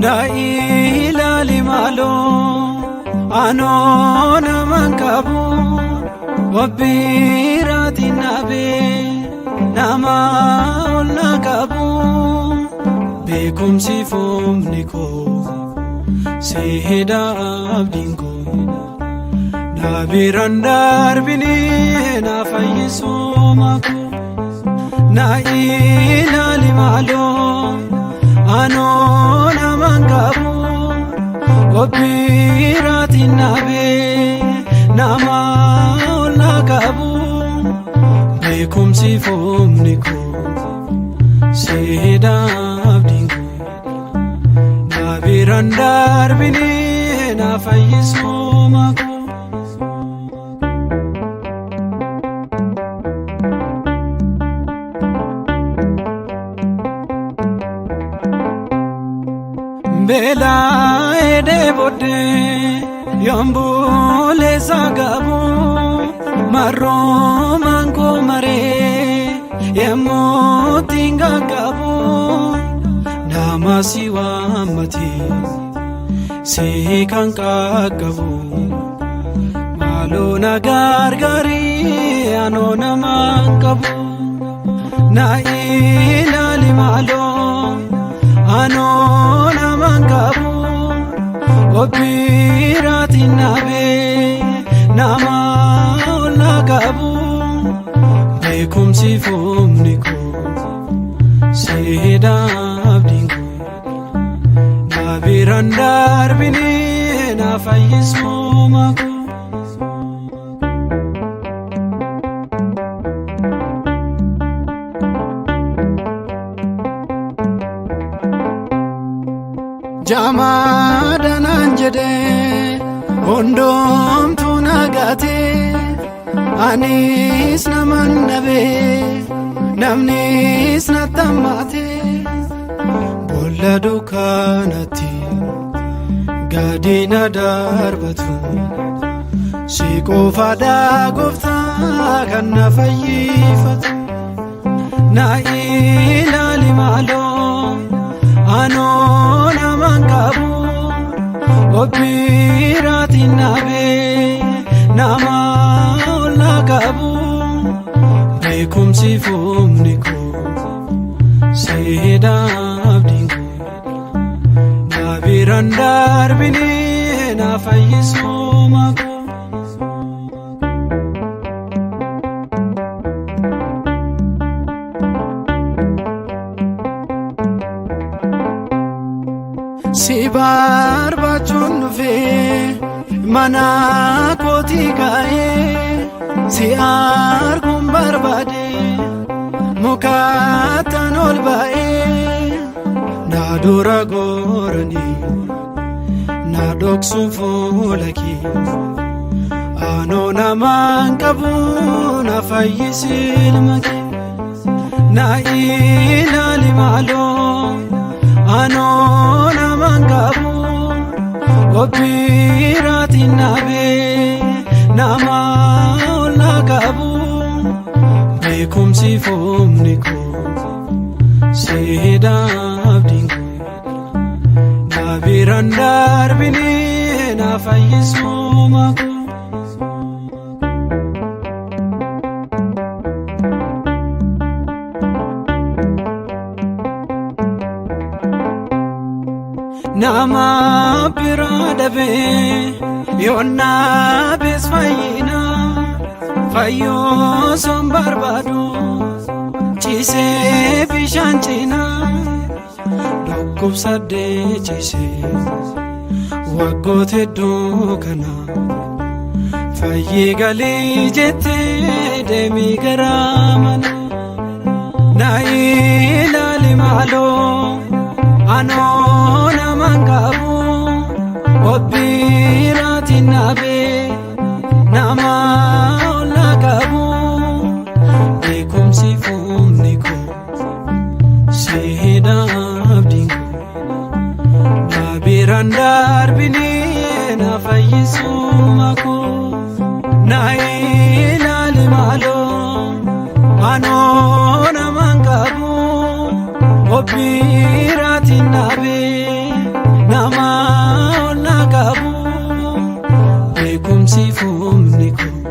Dai lali malo anona mankabu wabirati nabe nama olna kabu bekum sifum niko seheda abdinko nabirandar bini na fayisumako na ilali malo anona mankabu wabirati nabe nama olna kabu bekum sifum niko seheda abdinko nabirandar bini na fayisumako Bela ede bode yambule sagabu maro mango mare yemotinga gabu namasiwa mati sekanka gabu malo nagargari anona mangabu na ilali malo anona mangabu wabirati nabe nama olna kabu bekum sifum niko seheda abdinko nabirandar bini na fayisumako Jamadan anjede ondom tunagate anis naman nabe namnis natamate bolla dukanati gadina darbatu siko fada gofta kanna fayyifatu na ilali malo anona mangabu wabirati nabe nama olna kabu bekum sifum niko seheda abdinko nabirandar bini na fayisumako Sibar bachun ve mana koti gaye siar kumbar bade mukatan ol bae na dura gorani na doksu fulaki anona mankabu na fayisil maki na ilali malo anona mangabu wabirati nabe nama olna kabu bekum sifum niko seheda abdinko nabirandar bini na fayisumako Nama biradabe yonna bes fayina fayo sombarbadu chise bishanchina dokub sadde chise wagote dukana fayi gali jette demi garamana na ilali malo anona mangabu wabirati nabe nama olna kabu bekum sifum niko seheda abdinko nabirandar bini na fayisumako na ilali malo anona mangabu wabirati nabe siifumni koo.